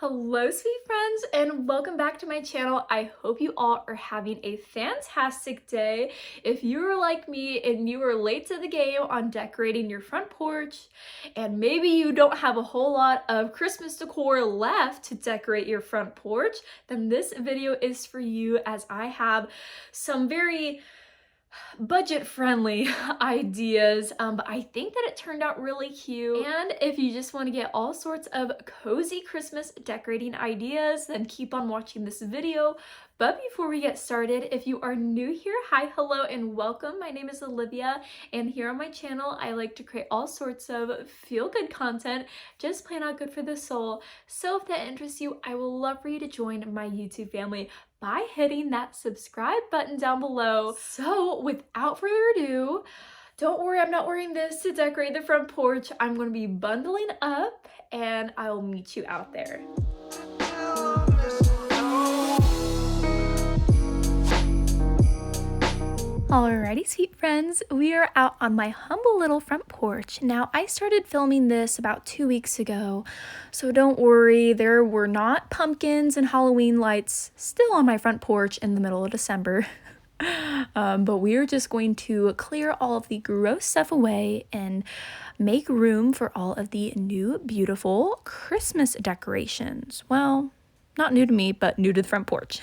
Hello sweet friends and welcome back to my channel. I hope you all are having a fantastic day. If you are like me and you are late to the game on decorating your front porch and maybe you don't have a whole lot of Christmas decor left to decorate your front porch, then this video is for you as I have some very budget-friendly ideas, but I think that it turned out really cute. And if you just want to get all sorts of cozy Christmas decorating ideas, then keep on watching this video. But before we get started, if you are new here, hi, hello, and welcome. My name is Olivia, and here on my channel, I like to create all sorts of feel-good content, just plain out good for the soul. So if that interests you, I would love for you to join my YouTube family by hitting that subscribe button down below. So without further ado, don't worry, I'm not wearing this to decorate the front porch. I'm going to be bundling up and I'll meet you out there. Alrighty, sweet friends, we are out on my humble little front porch. Now, I started filming this about 2 weeks ago, so don't worry, there were not pumpkins and Halloween lights still on my front porch in the middle of December. But we are just going to clear all of the gross stuff away and make room for all of the new, beautiful Christmas decorations. Well, not new to me, but new to the front porch.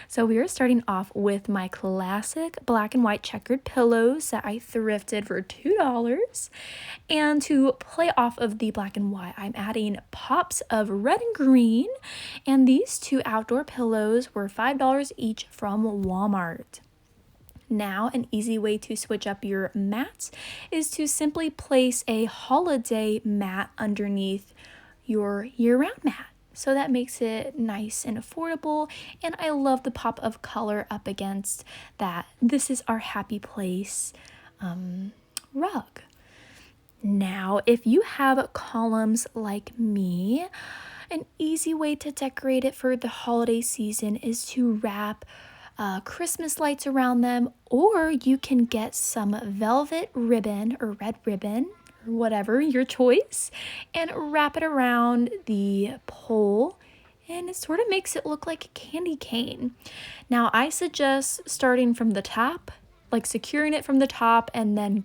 So we are starting off with my classic black and white checkered pillows that I thrifted for $2. And to play off of the black and white, I'm adding pops of red and green. And these two outdoor pillows were $5 each from Walmart. Now, an easy way to switch up your mats is to simply place a holiday mat underneath your year-round mat. So that makes it nice and affordable, and I love the pop of color up against that This Is Our Happy Place rug. Now, if you have columns like me, an easy way to decorate it for the holiday season is to wrap Christmas lights around them, or you can get some velvet ribbon or red ribbon, whatever your choice, and wrap it around the pole, and it sort of makes it look like a candy cane. Now, I suggest starting from the top, like securing it from the top and then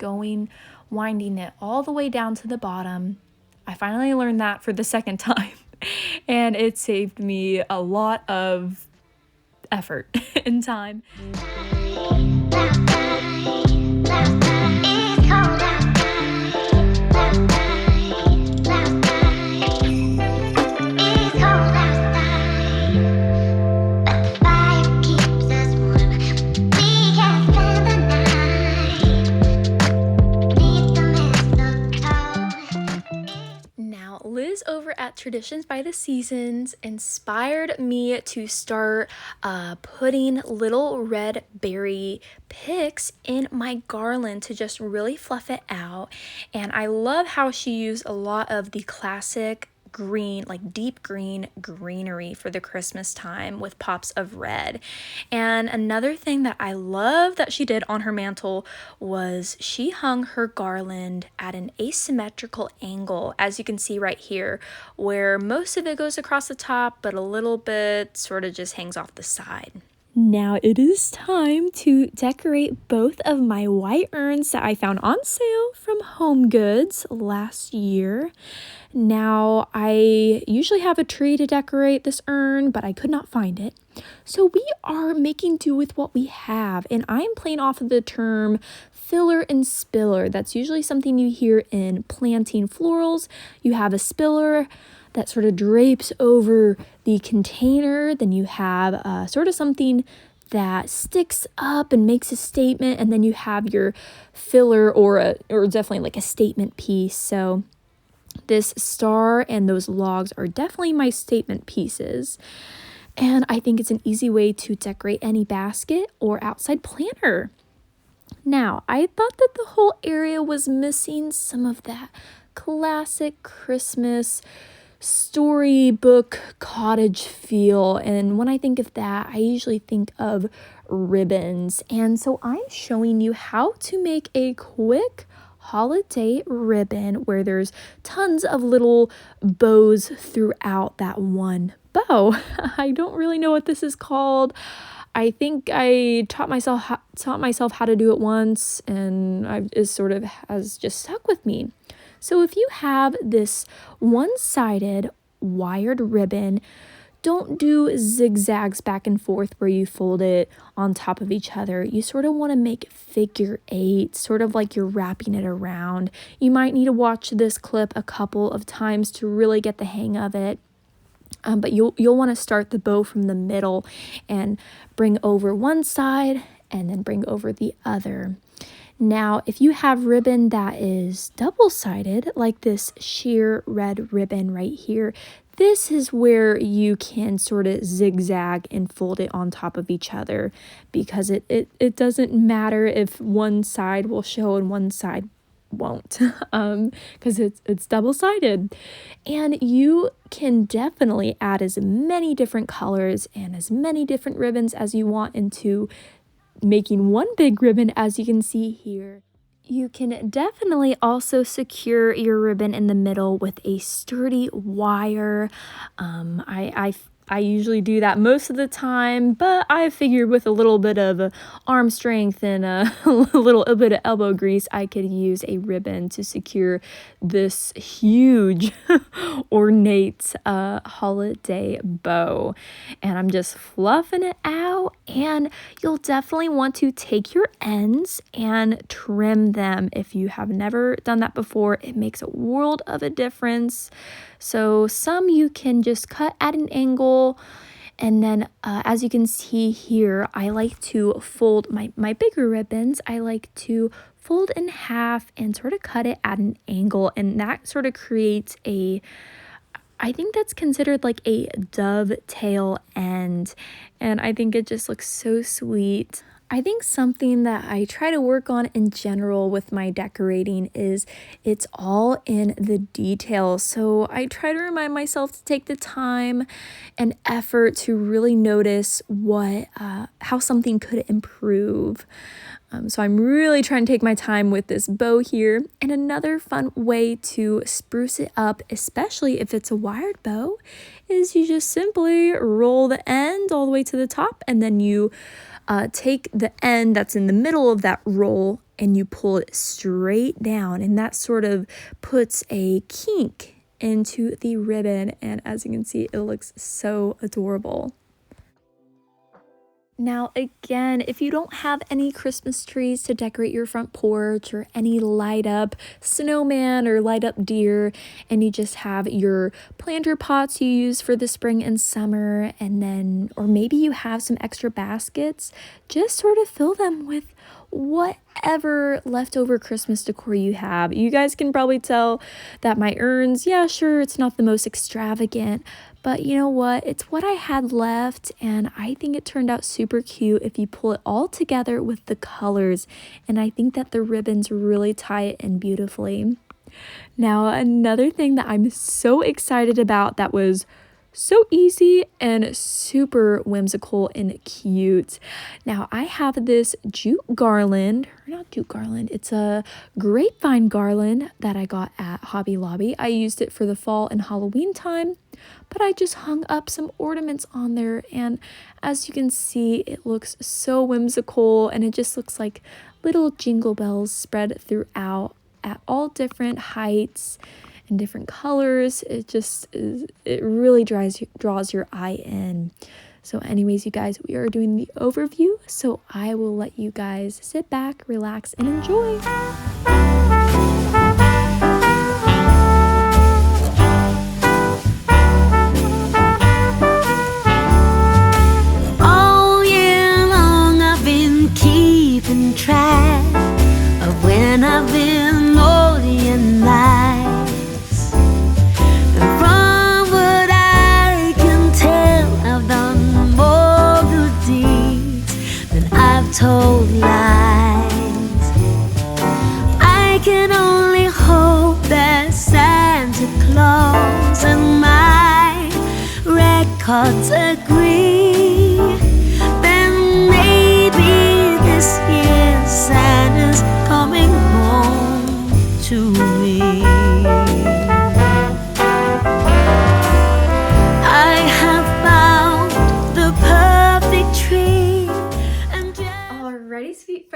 winding it all the way down to the bottom. I finally learned that for the second time, and it saved me a lot of effort and time. Liz over at Traditions by the Seasons inspired me to start putting little red berry picks in my garland to just really fluff it out. And I love how she used a lot of the classic green, like deep green greenery for the Christmas time with pops of red. And another thing that I love that she did on her mantle was she hung her garland at an asymmetrical angle, as you can see right here, where most of it goes across the top, but a little bit sort of just hangs off the side. Now it is time to decorate both of my white urns that I found on sale from Home Goods last year. Now, I usually have a tree to decorate this urn, but I could not find it. So we are making do with what we have, and I'm playing off of the term filler and spiller. That's usually something you hear in planting florals. You have a spiller that sort of drapes over the container. Then you have sort of something that sticks up and makes a statement, and then you have your filler or definitely like a statement piece. So this star and those logs are definitely my statement pieces. And I think it's an easy way to decorate any basket or outside planter. Now, I thought that the whole area was missing some of that classic Christmas storybook cottage feel, and when I think of that, I usually think of ribbons. And so I'm showing you how to make a quick holiday ribbon where there's tons of little bows throughout that one bow. I don't really know what this is called. I think I taught myself how to do it once, and it sort of has just stuck with me. So if you have this one-sided wired ribbon, don't do zigzags back and forth where you fold it on top of each other. You sort of want to make figure eight, sort of like you're wrapping it around. You might need to watch this clip a couple of times to really get the hang of it. But you'll want to start the bow from the middle and bring over one side and then bring over the other. Now, if you have ribbon that is double-sided, like this sheer red ribbon right here, this is where you can sort of zigzag and fold it on top of each other, because it doesn't matter if one side will show and one side won't, because it's double-sided. And you can definitely add as many different colors and as many different ribbons as you want into making one big ribbon, as you can see here. You can definitely also secure your ribbon in the middle with a sturdy wire. I usually do that most of the time, but I figured with a little bit of arm strength and a little bit of elbow grease, I could use a ribbon to secure this huge ornate holiday bow. And I'm just fluffing it out, and you'll definitely want to take your ends and trim them. If you have never done that before, it makes a world of a difference. So some you can just cut at an angle, and then as you can see here, I like to fold my bigger ribbons. I like to fold in half and sort of cut it at an angle, and that sort of creates I think that's considered like a dovetail end, and I think it just looks so sweet. I think something that I try to work on in general with my decorating is it's all in the details. So I try to remind myself to take the time and effort to really notice how something could improve. So I'm really trying to take my time with this bow here. And another fun way to spruce it up, especially if it's a wired bow, is you just simply roll the end all the way to the top, and then you take the end that's in the middle of that roll and you pull it straight down, and that sort of puts a kink into the ribbon, and as you can see, it looks so adorable. Now, again, if you don't have any Christmas trees to decorate your front porch, or any light up snowman or light up deer, and you just have your planter pots you use for the spring and summer, and then, or maybe you have some extra baskets, just sort of fill them with whatever leftover Christmas decor you have. You guys can probably tell that my urns, yeah, sure, it's not the most extravagant, but you know what? It's what I had left, and I think it turned out super cute if you pull it all together with the colors, and I think that the ribbons really tie it in beautifully. Now, another thing that I'm so excited about that was so easy and super whimsical and cute. Now, I have this jute garland, or not jute garland, it's a grapevine garland that I got at Hobby Lobby. I used it for the fall and Halloween time, but I just hung up some ornaments on there, and as you can see, it looks so whimsical, and it just looks like little jingle bells spread throughout at all different heights and different colors. It really draws your eye in. So anyways, you guys, we are doing the overview, so I will let you guys sit back, relax, and enjoy. All year long I've been keeping track of when I've been naughty and nice. And from what I can tell, I've done more good deeds than I've told lies. I can only hope that Santa Claus and my records agree. Then maybe this year Santa's coming home.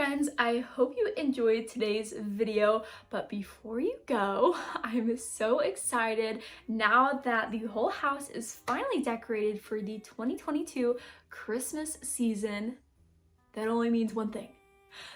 friends, I hope you enjoyed today's video, but before you go, I'm so excited now that the whole house is finally decorated for the 2022 Christmas season. That only means one thing,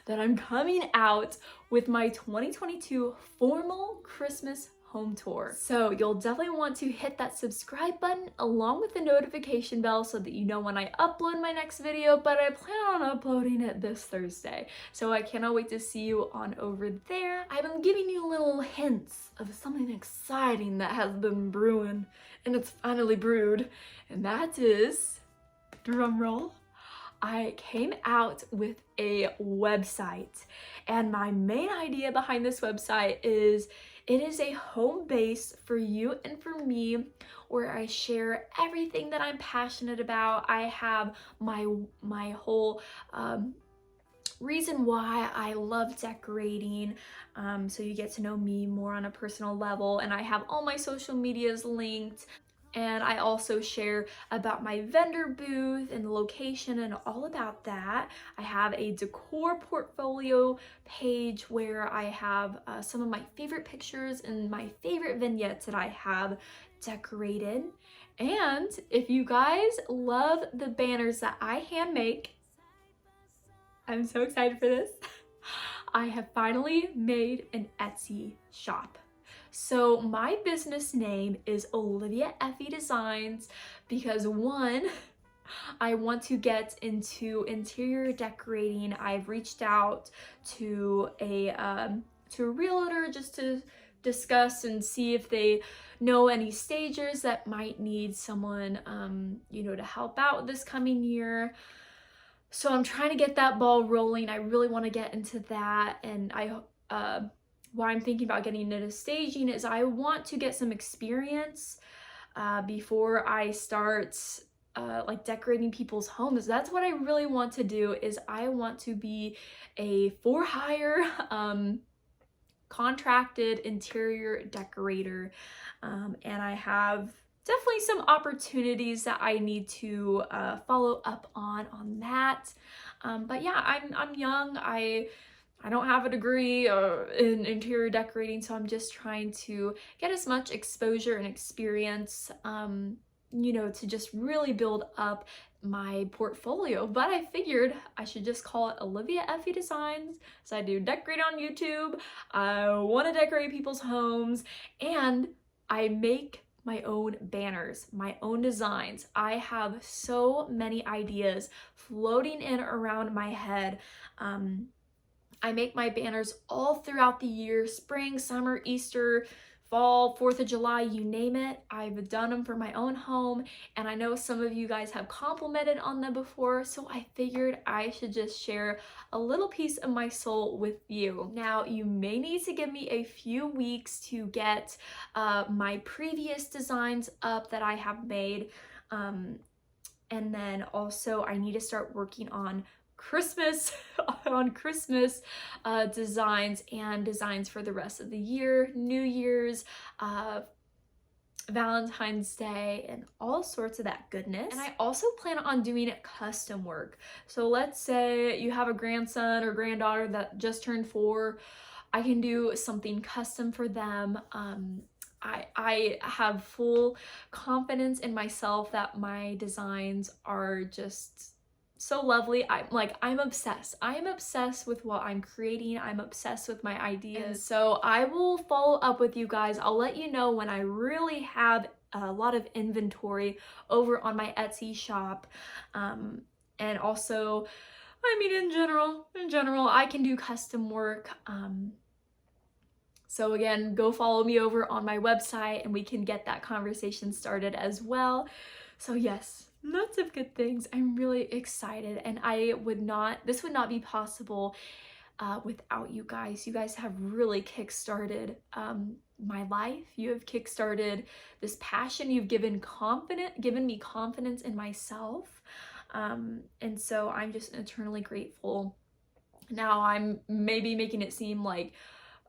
that I'm coming out with my 2022 formal Christmas home tour. So you'll definitely want to hit that subscribe button along with the notification bell so that you know when I upload my next video, but I plan on uploading it this Thursday. So I cannot wait to see you on over there. I've been giving you little hints of something exciting that has been brewing, and it's finally brewed, and that is, drum roll, I came out with a website, and my main idea behind this website is it is a home base for you and for me where I share everything that I'm passionate about. I have my whole reason why I love decorating, so you get to know me more on a personal level, and I have all my social medias linked. And I also share about my vendor booth and the location and all about that. I have a decor portfolio page where I have some of my favorite pictures and my favorite vignettes that I have decorated. And if you guys love the banners that I hand make, I'm so excited for this. I have finally made an Etsy shop. So my business name is Olivia Effie Designs because one, I want to get into interior decorating. I've reached out to a realtor just to discuss and see if they know any stagers that might need someone to help out this coming year. So I'm trying to get that ball rolling. I really want to get into that, and why I'm thinking about getting into staging is I want to get some experience before I start like decorating people's homes. That's what I really want to do, is I want to be a for hire contracted interior decorator, and I have definitely some opportunities that I need to follow up on that. But yeah, I'm young. I don't have a degree in interior decorating, so I'm just trying to get as much exposure and experience, to just really build up my portfolio. But I figured I should just call it Olivia Effie Designs. So I do decorate on YouTube. I want to decorate people's homes, and I make my own banners, my own designs. I have so many ideas floating in around my head. I make my banners all throughout the year: spring, summer, Easter, fall, 4th of July, you name it. I've done them for my own home, and I know some of you guys have complimented on them before, so I figured I should just share a little piece of my soul with you. Now, you may need to give me a few weeks to get my previous designs up that I have made, and then also I need to start working on Christmas designs and designs for the rest of the year, New Year's, Valentine's Day, and all sorts of that goodness. And I also plan on doing custom work. So let's say you have a grandson or granddaughter that just turned 4. I can do something custom for them. I have full confidence in myself that my designs are just so lovely. I'm obsessed. I'm obsessed with what I'm creating. I'm obsessed with my ideas. And so I will follow up with you guys. I'll let you know when I really have a lot of inventory over on my Etsy shop. And also, in general, I can do custom work. So again, go follow me over on my website and we can get that conversation started as well. So yes, lots of good things. I'm really excited, and this would not be possible without you guys. You guys have really kickstarted my life. You have kickstarted this passion. You've given me confidence in myself. And so I'm just eternally grateful. Now I'm maybe making it seem like,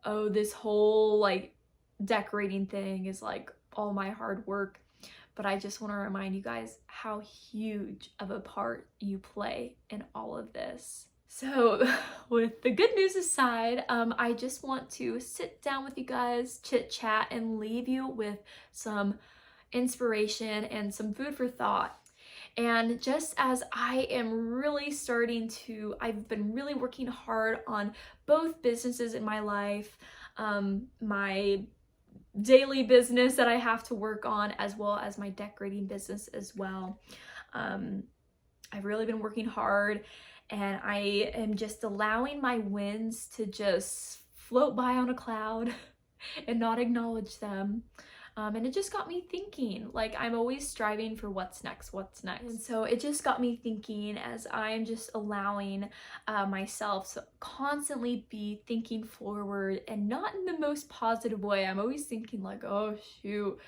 oh, this whole decorating thing is all my hard work. But I just want to remind you guys how huge of a part you play in all of this. So, with the good news aside, I just want to sit down with you guys, chit chat, and leave you with some inspiration and some food for thought. And just as I am really I've been really working hard on both businesses in my life, my daily business that I have to work on, as well as my decorating business as well. Um, I've really been working hard, and I am just allowing my wins to just float by on a cloud and not acknowledge them. And it just got me thinking, like, I'm always striving for what's next, what's next. And so it just got me thinking as I'm just allowing myself to constantly be thinking forward, and not in the most positive way. I'm always thinking like, oh shoot,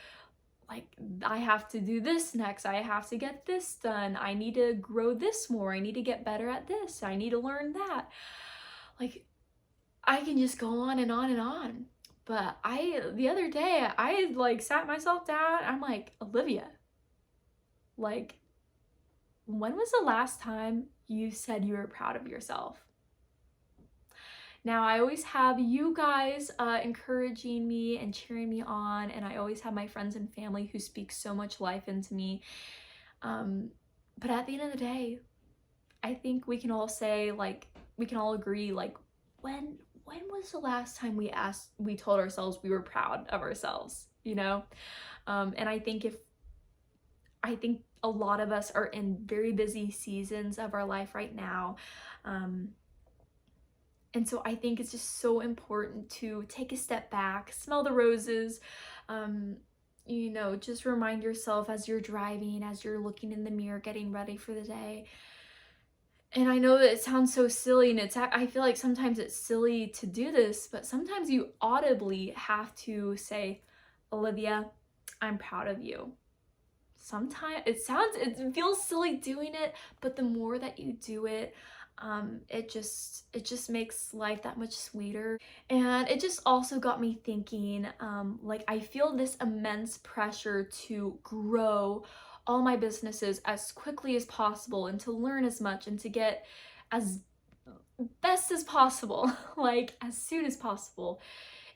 like I have to do this next, I have to get this done, I need to grow this more, I need to get better at this, I need to learn that. Like, I can just go on and on and on. But the other day, I like sat myself down. I'm like, Olivia, like, when was the last time you said you were proud of yourself? Now, I always have you guys encouraging me and cheering me on, and I always have my friends and family who speak so much life into me. But at the end of the day, I think we can all say, like, we can all agree, like, when was the last time we told ourselves we were proud of ourselves, you know? And I think a lot of us are in very busy seasons of our life right now. And so I think it's just so important to take a step back, smell the roses, just remind yourself as you're driving, as you're looking in the mirror, getting ready for the day. And I know that it sounds so silly, and I feel like sometimes it's silly to do this, but sometimes you audibly have to say, Olivia, I'm proud of you. Sometimes it feels silly doing it, but the more that you do it, it just makes life that much sweeter. And it just also got me thinking, like, I feel this immense pressure to grow all my businesses as quickly as possible, and to learn as much, and to get as best as possible, like as soon as possible.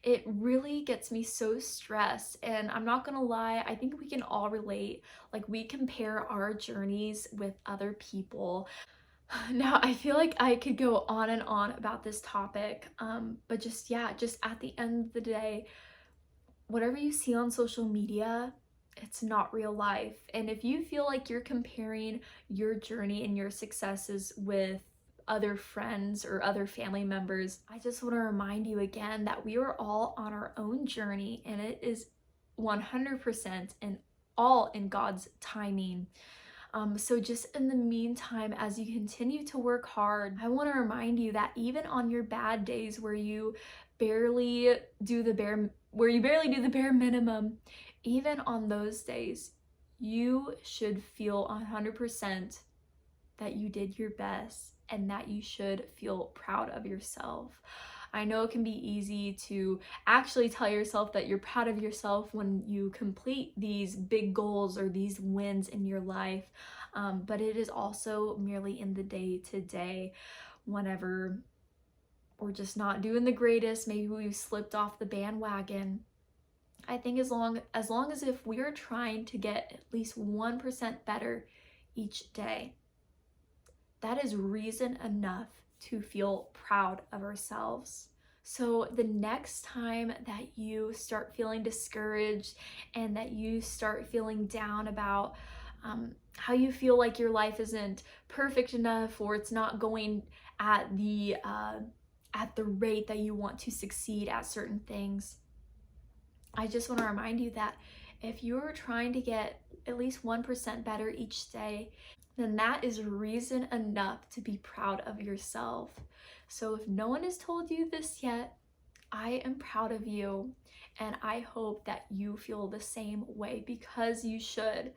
It really gets me so stressed, and I'm not gonna lie, I think we can all relate. Like, we compare our journeys with other people. Now, I feel like I could go on and on about this topic, but just, yeah, just at the end of the day, whatever you see on social media, it's not real life. And if you feel like you're comparing your journey and your successes with other friends or other family members, I just want to remind you again that we are all on our own journey, and it is 100% and all in God's timing. So just in the meantime, as you continue to work hard, I want to remind you that even on your bad days where you barely do the bare minimum, even on those days, you should feel 100% that you did your best, and that you should feel proud of yourself. I know it can be easy to actually tell yourself that you're proud of yourself when you complete these big goals or these wins in your life, but it is also merely in the day to day, whenever we're just not doing the greatest, maybe we've slipped off the bandwagon. I think as long as if we are trying to get at least 1% better each day, that is reason enough to feel proud of ourselves. So the next time that you start feeling discouraged, and that you start feeling down about how you feel like your life isn't perfect enough, or it's not going at the rate that you want to succeed at certain things, I just want to remind you that if you're trying to get at least 1% better each day, then that is reason enough to be proud of yourself. So if no one has told you this yet, I am proud of you, and I hope that you feel the same way, because you should.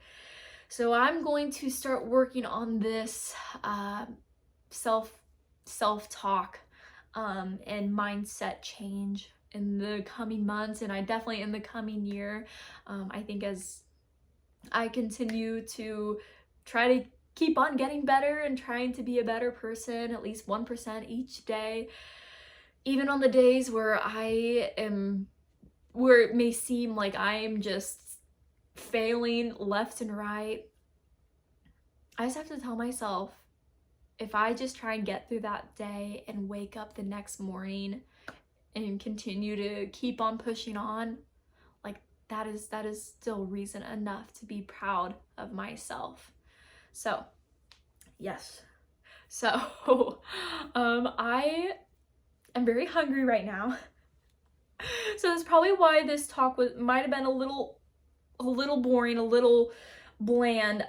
So I'm going to start working on this self-talk and mindset change in the coming months, and I definitely in the coming year. I think as I continue to try to keep on getting better and trying to be a better person, at least 1% each day. Even on the days where where it may seem like I am just failing left and right, I just have to tell myself, if I just try and get through that day and wake up the next morning and continue to keep on pushing on, like that is still reason enough to be proud of myself. So yes, so I am very hungry right now. So that's probably why this talk might have been a little boring, a little bland,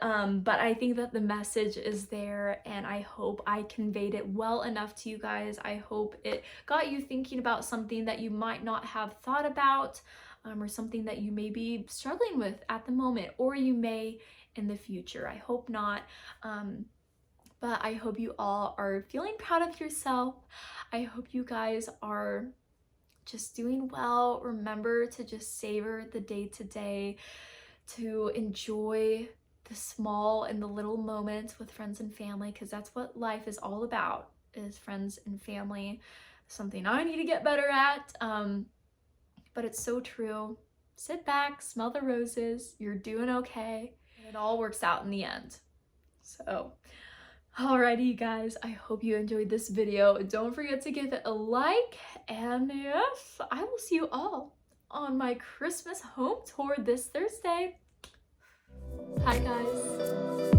but I think that the message is there, and I hope I conveyed it well enough to you guys. I hope it got you thinking about something that you might not have thought about, or something that you may be struggling with at the moment, or you may in the future. I hope not, but I hope you all are feeling proud of yourself. I hope you guys are just doing well. Remember to just savor the day-to-day, to enjoy the small and the little moments with friends and family, because that's what life is all about, is friends and family. Something I need to get better at, but it's so true. Sit back, smell the roses, you're doing okay, and it all works out in the end. So alrighty, you guys, I hope you enjoyed this video. Don't forget to give it a like, and yes, I will see you all on my Christmas home tour this Thursday. Hi guys.